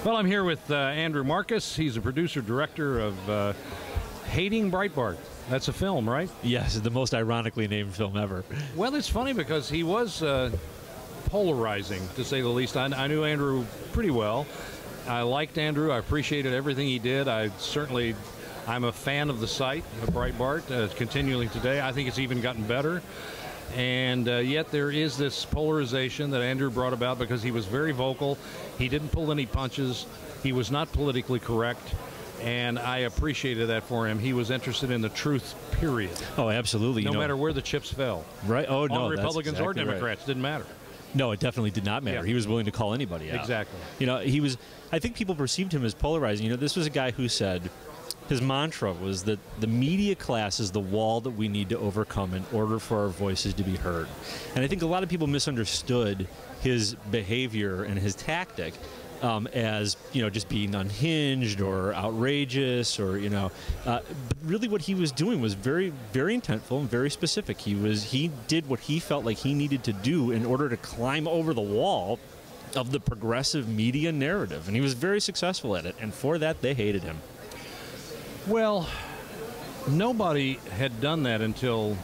Well, I'm here with Andrew Marcus. He's a producer-director of Hating Breitbart. That's a film, right? Yes, the most ironically named film ever. Well, it's funny because he was polarizing, to say the least. I knew Andrew pretty well. I liked Andrew. I appreciated everything he did. I'm a fan of the site, of Breitbart, continually today. I think it's even gotten better. And yet there is this polarization that Andrew brought about because he was very vocal. He didn't pull any punches. He was not politically correct. And I appreciated that for him. He was interested in the truth, period. Oh, absolutely. No matter where the chips fell. Right. Oh, no. On Republicans that's exactly or Democrats, right. Didn't matter. No, it definitely did not matter. Yeah. He was willing to call anybody out. Exactly. I think people perceived him as polarizing. This was a guy who said, his mantra was that the media class is the wall that we need to overcome in order for our voices to be heard. And I think a lot of people misunderstood his behavior and his tactic as just being unhinged or outrageous or but really what he was doing was very, very intentful and very specific. He did what he felt like he needed to do in order to climb over the wall of the progressive media narrative, and he was very successful at it, and for that they hated him. Well, nobody had done that until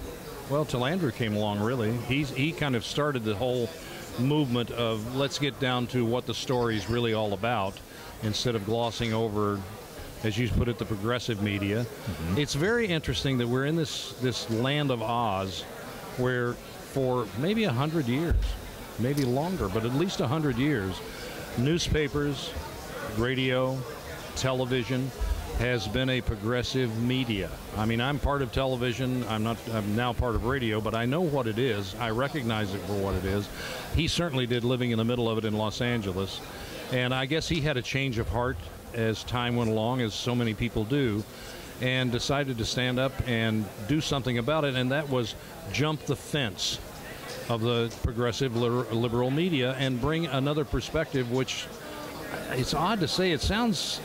Andrew came along, really. He kind of started the whole movement of let's get down to what the story's really all about instead of glossing over, as you put it, the progressive media. Mm-hmm. It's very interesting that we're in this land of Oz where for maybe 100 years, maybe longer, but at least 100 years, newspapers, radio, television has been a progressive media. I mean, I'm part of television. I'm now part of radio, but I know what it is. I recognize it for what it is. He certainly did, living in the middle of it in Los Angeles. And I guess he had a change of heart as time went along, as so many people do, and decided to stand up and do something about it, and that was jump the fence of the progressive liberal media and bring another perspective, which it's odd to say. It sounds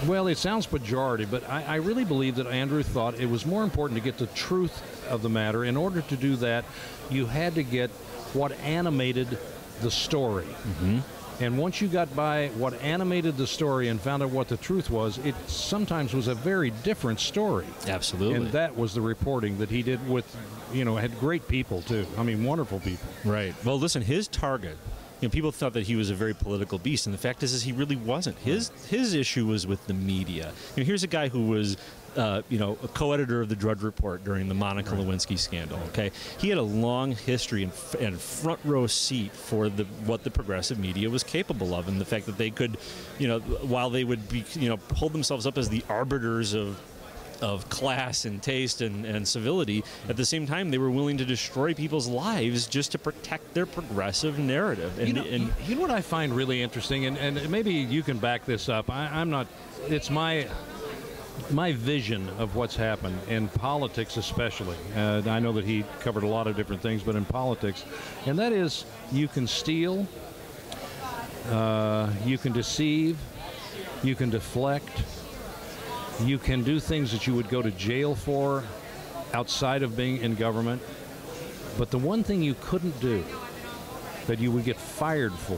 pejorative, but I really believe that Andrew thought it was more important to get the truth of the matter. In order to do that, you had to get what animated the story. Mm-hmm. And once you got by what animated the story and found out what the truth was, it sometimes was a very different story. Absolutely. And that was the reporting that he did with, had great people, too. I mean, wonderful people. Right. Well, listen, his target... people thought that he was a very political beast, and the fact is he really wasn't. His issue was with the media. Here's a guy who was, a co-editor of the Drudge Report during the Monica Lewinsky scandal. Okay, he had a long history and front row seat for what the progressive media was capable of, and the fact that they could, while they would be, hold themselves up as the arbiters of class and taste and civility, at the same time they were willing to destroy people's lives just to protect their progressive narrative. And you know what I find really interesting, and maybe you can back this up. I'm not. It's my vision of what's happened in politics, especially. I know that he covered a lot of different things, but in politics, and that is, you can steal, you can deceive, you can deflect. You can do things that you would go to jail for outside of being in government. But the one thing you couldn't do that you would get fired for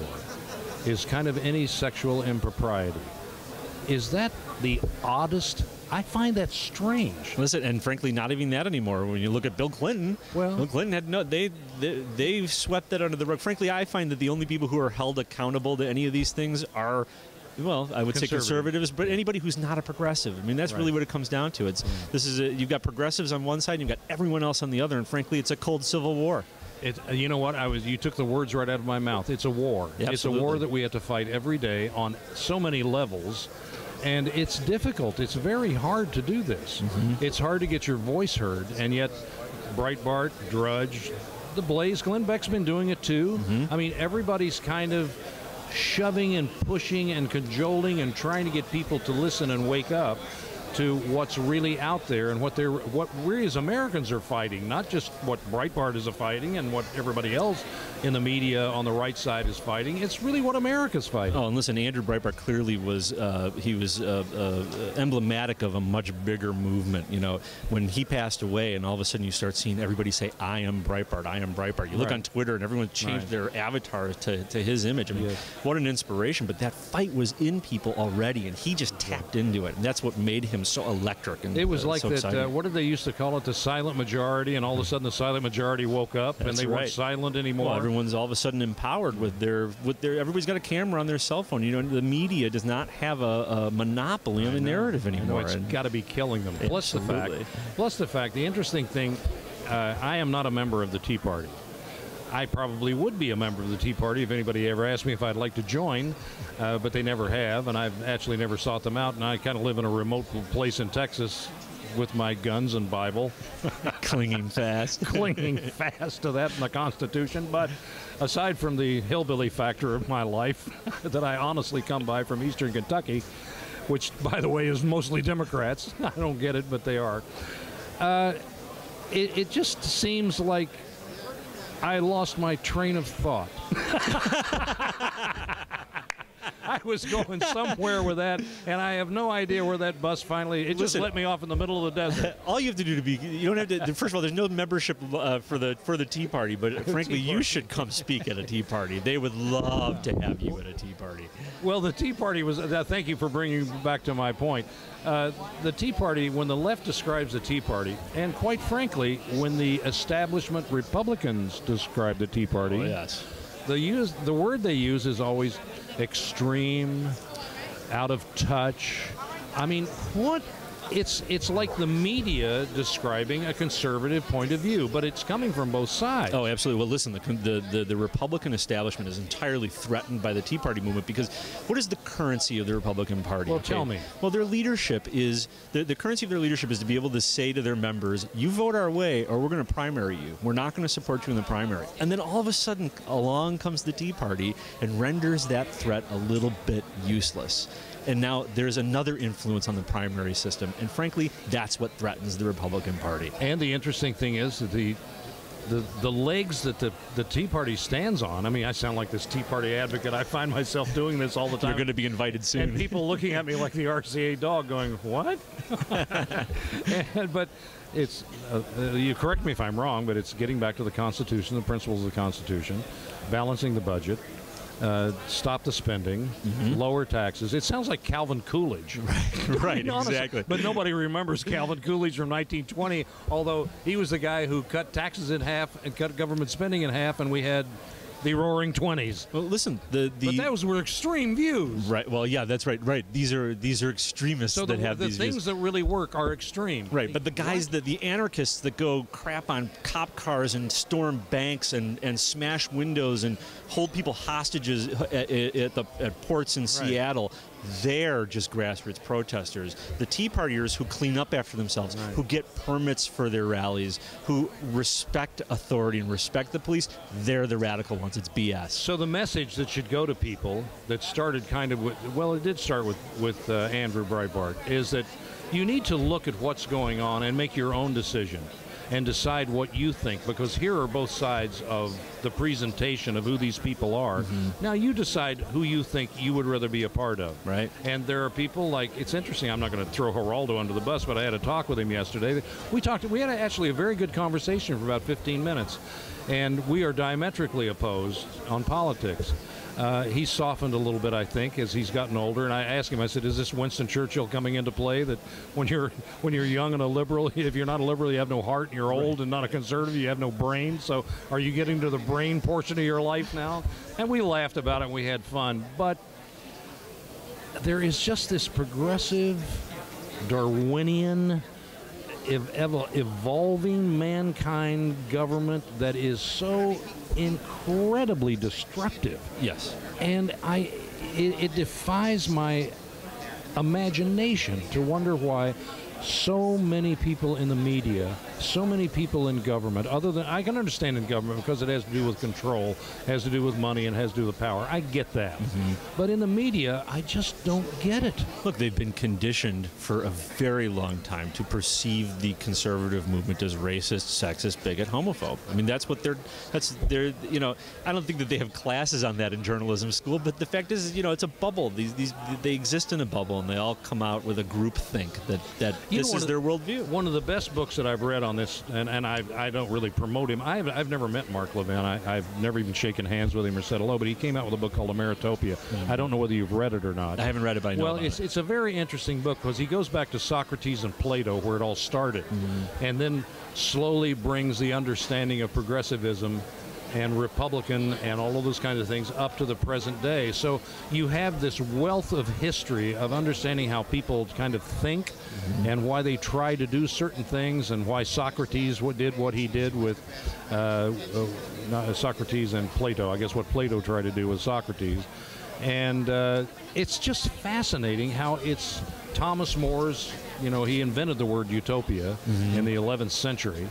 is kind of any sexual impropriety. Is that the oddest? I find that strange. Listen, and frankly, not even that anymore. When you look at Bill Clinton, Bill Clinton had they swept that under the rug. Frankly, I find that the only people who are held accountable to any of these things are, well, I would say conservatives, but anybody who's not a progressive. I mean, that's really what it comes down to. You've got progressives on one side, and you've got everyone else on the other, and frankly, it's a cold civil war. You know what? You took the words right out of my mouth. It's a war. Absolutely. It's a war that we have to fight every day on so many levels, and it's difficult. It's very hard to do this. Mm-hmm. It's hard to get your voice heard, and yet Breitbart, Drudge, The Blaze, Glenn Beck's been doing it too. Mm-hmm. I mean, everybody's kind of shoving and pushing and cajoling and trying to get people to listen and wake up. to what's really out there and what we as Americans are fighting, not just what Breitbart is fighting and what everybody else in the media on the right side is fighting. It's really what America's fighting. Oh, and listen, Andrew Breitbart clearly was emblematic of a much bigger movement. You know, when he passed away, and all of a sudden you start seeing everybody say, "I am Breitbart, I am Breitbart." You look on Twitter, and everyone changed their avatars to his image. I mean, what an inspiration! But that fight was in people already, and he just tapped into it, and that's what made him so electric. And it was like so that. What did they used to call it? The silent majority, and all of a sudden the silent majority woke up, and they weren't silent anymore. Well, everyone's all of a sudden empowered with their. Everybody's got a camera on their cell phone. You know, the media does not have a monopoly on the narrative anymore. It's got to be killing them. Plus the fact, the interesting thing, I am not a member of the Tea Party. I probably would be a member of the Tea Party if anybody ever asked me if I'd like to join, but they never have, and I've actually never sought them out, and I kind of live in a remote place in Texas with my guns and Bible. Clinging fast to that and the Constitution. But aside from the hillbilly factor of my life that I honestly come by from eastern Kentucky, which, by the way, is mostly Democrats. I don't get it, but they are. It just seems like I lost my train of thought. I was going somewhere with that, and I have no idea where that bus finally. It just let me off in the middle of the desert. All you have to do to be, you don't have to. First of all, there's no membership for the Tea Party, but frankly, you should come speak at a Tea Party. They would love to have you at a Tea Party. Well, the Tea Party was. Thank you for bringing back to my point. The Tea Party, when the left describes the Tea Party, and quite frankly, when the establishment Republicans describe the Tea Party, the word they use is always extreme, out of touch. I mean, what? It's like the media describing a conservative point of view, but it's coming from both sides. Oh, absolutely. Well, listen, the Republican establishment is entirely threatened by the Tea Party movement because what is the currency of the Republican Party? Well, tell me. Well, their leadership is, the currency of their leadership is to be able to say to their members, you vote our way or we're going to primary you. We're not going to support you in the primary. And then all of a sudden, along comes the Tea Party and renders that threat a little bit useless. And now there's another influence on the primary system. And frankly, that's what threatens the Republican Party. And the interesting thing is that the legs that the Tea Party stands on. I mean, I sound like this Tea Party advocate. I find myself doing this all the time. You're going to be invited soon. And people looking at me like the RCA dog going, what? But it's, you correct me if I'm wrong, but it's getting back to the Constitution, the principles of the Constitution, balancing the budget, stop the spending, lower taxes. It sounds like Calvin Coolidge. Right, exactly. But nobody remembers Calvin Coolidge from 1920, although he was the guy who cut taxes in half and cut government spending in half, and we had the Roaring 20s. Well, listen, but those were extreme views. Right. Well, yeah, that's right. Right. These are extremists that have these views. The things that really work are extreme. Right. But the guys the anarchists that go crap on cop cars and storm banks and smash windows and hold people hostages at ports in Seattle. They're just grassroots protesters. The Tea Partiers who clean up after themselves, who get permits for their rallies, who respect authority and respect the police, they're the radical ones. It's BS. So the message that should go to people that started kind of with, well, it did start with Andrew Breitbart, is that you need to look at what's going on and make your own decision and decide what you think, because here are both sides of the presentation of who these people are. Now you decide who you think you would rather be a part of. Right. And there are people like, it's interesting, I'm not going to throw Geraldo under the bus, but I had a talk with him yesterday. We had actually a very good conversation for about 15 minutes, and we are diametrically opposed on politics. He's softened a little bit, I think, as he's gotten older. And I asked him, I said, is this Winston Churchill coming into play, that when you're young and a liberal, if you're not a liberal, you have no heart, and you're old and not a conservative, you have no brain. So are you getting to the brain portion of your life now? And we laughed about it, and we had fun. But there is just this progressive, Darwinian, evolving mankind government that is so incredibly destructive. Yes. And it defies my imagination to wonder why so many people in the media so many people in government, other than, I can understand in government because it has to do with control, has to do with money, and has to do with power. I get that. But in the media, I just don't get it. Look, they've been conditioned for a very long time to perceive the conservative movement as racist, sexist, bigot, homophobe. I mean, that's they're, you know, I don't think that they have classes on that in journalism school, but the fact is, you know, it's a bubble. They exist in a bubble, and they all come out with a group think that this is their worldview. One of the best books that I've read on this, and I don't really promote him. I've never met Mark Levin. I've never even shaken hands with him or said hello, but he came out with a book called Ameritopia. I don't know whether you've read it or not. I haven't read it, but I know about it. It's a very interesting book because he goes back to Socrates and Plato, where it all started, and then slowly brings the understanding of progressivism and Republican and all of those kinds of things up to the present day. So you have this wealth of history of understanding how people kind of think and why they try to do certain things, and why Socrates did what he did with Socrates and Plato. I guess what Plato tried to do with Socrates. And it's just fascinating how it's Thomas More's, you know, he invented the word utopia in the 11th century.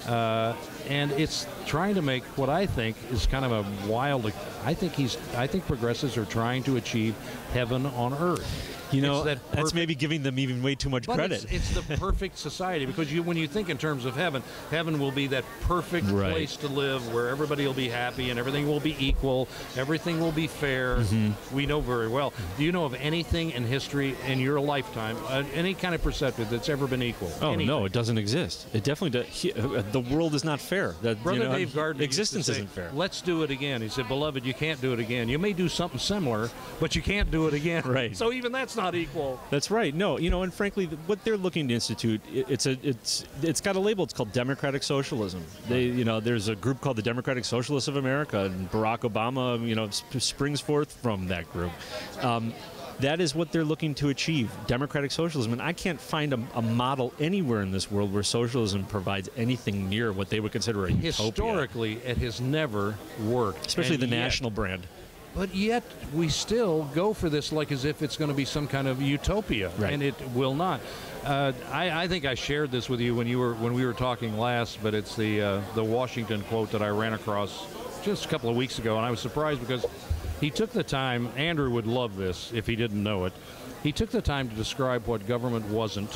And it's trying to make what I think is kind of a wild. I think progressives are trying to achieve heaven on earth. You know, that's maybe giving them even way too much credit. It's the perfect society, because when you think in terms of heaven, heaven will be that perfect place to live where everybody will be happy and everything will be equal, everything will be fair. We know very well. Do you know of anything in history in your lifetime, any kind of perspective, that's ever been equal? Oh, anything? No, it doesn't exist. It definitely does. The world is not fair. Brother Dave Gardner existence used to say, isn't fair. Let's do it again. He said, beloved, you can't do it again. You may do something similar, but you can't do it again. Right. So even that's not equal. That's right. No, you know, and frankly, what they're looking to institute, it's got a label. It's called democratic socialism. There's a group called the Democratic Socialists of America, and Barack Obama, you know, springs forth from that group. That is what they're looking to achieve, democratic socialism. And I can't find a model anywhere in this world where socialism provides anything near what they would consider a utopia. Historically, it has never worked. Especially the national brand. But yet, we still go for this like as if it's going to be some kind of utopia, and it will not. I think I shared this with you when we were talking last, but it's the Washington quote that I ran across just a couple of weeks ago, and I was surprised because he took the time. Andrew would love this if he didn't know it. He took the time to describe what government wasn't,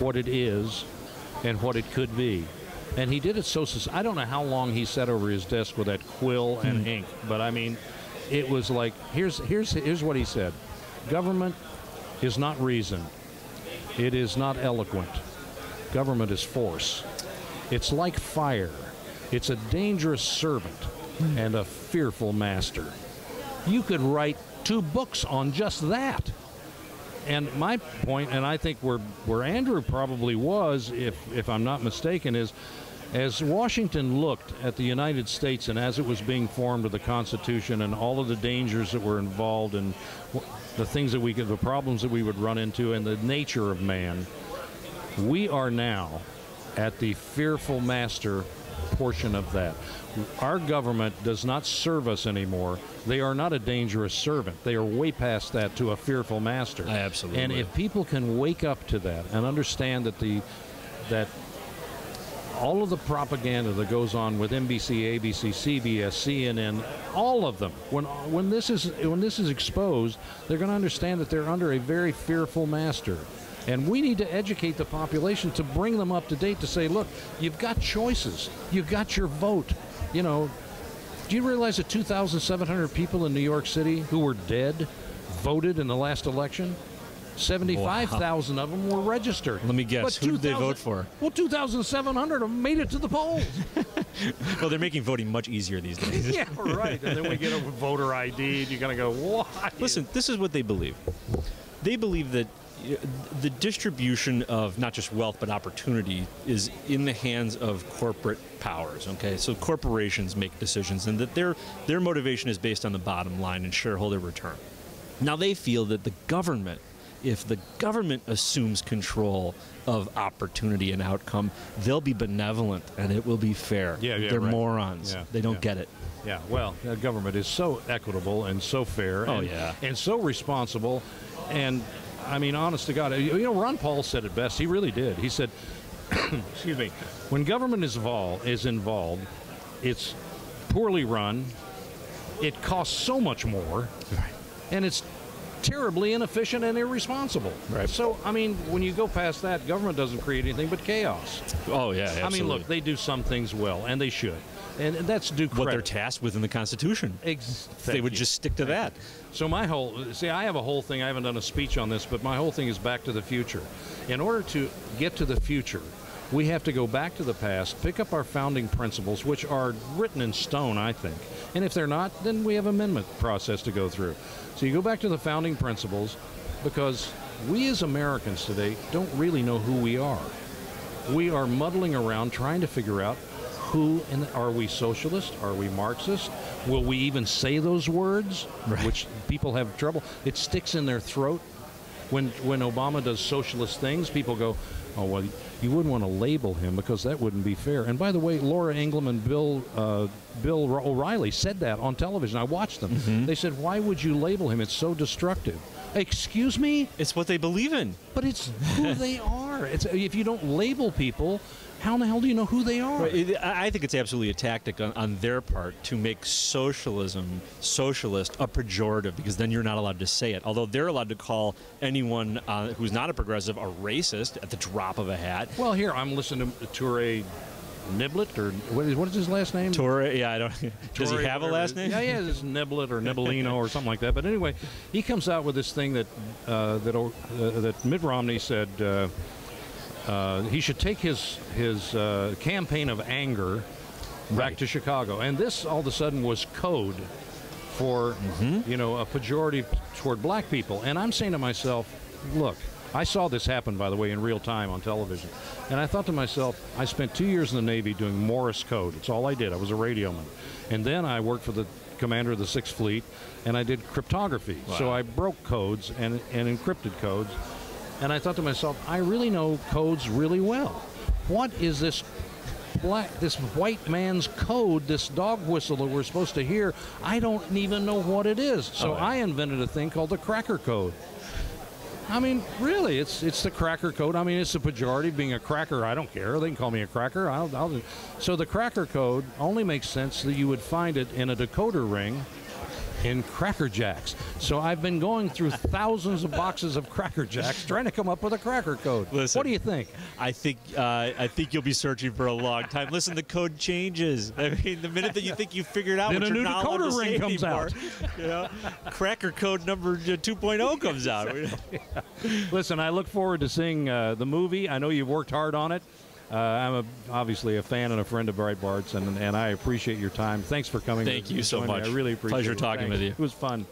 what it is, and what it could be. And he did it so. I don't know how long he sat over his desk with that quill and ink, but I mean, it was like, here's what he said. Government is not reason. It is not eloquent. Government is force. It's like fire. It's a dangerous servant and a fearful master. You could write 2 books on just that. And my point, and I think where Andrew probably was, if I'm not mistaken, is as Washington looked at the United States and as it was being formed with the Constitution and all of the dangers that were involved and the things that the problems that we would run into and the nature of man, we are now at the fearful master portion of that. Our government does not serve us anymore. They are not a dangerous servant. They are way past that to a fearful master. Absolutely. And if people can wake up to that and understand that all of the propaganda that goes on with NBC, ABC, CBS, CNN, all of them, when this is exposed, they're going to understand that they're under a very fearful master. And we need to educate the population to bring them up to date to say, look, you've got choices. You've got your vote. You know, do you realize that 2,700 people in New York City who were dead voted in the last election? 75,000 of them were registered. Let me guess, who did they vote for? Well, 2,700 of them made it to the polls. Well, they're making voting much easier these days. Yeah, right. And then we get a voter ID, and you're going to go, why? Listen, this is what they believe. They believe that the distribution of not just wealth but opportunity is in the hands of corporate powers. Okay, so corporations make decisions, and that their motivation is based on the bottom line and shareholder return. Now they feel that the government, if the government assumes control of opportunity and outcome, they'll be benevolent and it will be fair. They're morons. They don't get it. Yeah, well, the government is so equitable and so fair and so responsible. And I mean, honest to God, you know, Ron Paul said it best. He really did. He said, excuse me, when government is involved, it's poorly run, it costs so much more, and it's terribly inefficient and irresponsible. Right. So, I mean, when you go past that, government doesn't create anything but chaos. Oh, yeah, absolutely. I mean, look, they do some things well, and they should. And that's due credit. What they're tasked with in the Constitution. They would just stick to that. So my I have a whole thing, I haven't done a speech on this, but my whole thing is back to the future. In order to get to the future, we have to go back to the past, pick up our founding principles, which are written in stone, I think. And if they're not, then we have amendment process to go through. So you go back to the founding principles, because we as Americans today don't really know who we are. We are muddling around trying to figure out are we socialist? Are we Marxist? Will we even say those words, which people have trouble? It sticks in their throat. When Obama does socialist things, people go, oh, well, you wouldn't want to label him because that wouldn't be fair. And by the way, Laura Ingraham and Bill O'Reilly said that on television. I watched them. Mm-hmm. They said, why would you label him? It's so destructive. Excuse me? It's what they believe in. But it's who they are. If you don't label people, how in the hell do you know who they are? I think it's absolutely a tactic on their part to make socialist, a pejorative, because then you're not allowed to say it. Although they're allowed to call anyone who's not a progressive a racist at the drop of a hat. Well, here, I'm listening to Toure Niblett, or what is his last name? Toure, yeah, I don't. Does he have a last name? Yeah, it's Niblett or Nibelino or something like that. But anyway, he comes out with this thing that Mitt Romney said he should take his campaign of anger back to Chicago, and this all of a sudden was code for a pejorative toward black people. And I'm saying to myself, look. I saw this happen, by the way, in real time on television. And I thought to myself, I spent 2 years in the Navy doing Morse code. It's all I did. I was a radioman. And then I worked for the commander of the 6th Fleet, and I did cryptography. Wow. So I broke codes and encrypted codes. And I thought to myself, I really know codes really well. What is this white man's code, this dog whistle that we're supposed to hear? I don't even know what it is. So I invented a thing called the cracker code. I mean, really, it's the cracker code. I mean, it's a pejorative. Being a cracker, I don't care. They can call me a cracker. So the cracker code only makes sense that you would find it in a decoder ring in Cracker Jacks. So I've been going through thousands of boxes of Cracker Jacks trying to come up with a cracker code. Listen, what do you think? I think you'll be searching for a long time. Listen, the code changes. I mean, the minute that you think you figured out, then what a you're new not allowed to decoder say ring comes anymore, out. You know, cracker code number 2.0 comes out. Yeah. Listen, I look forward to seeing the movie. I know you've worked hard on it. I'm obviously a fan and a friend of Breitbart's, and I appreciate your time. Thanks for coming. Thank you so much. I really appreciate it. Pleasure talking with you. It was fun.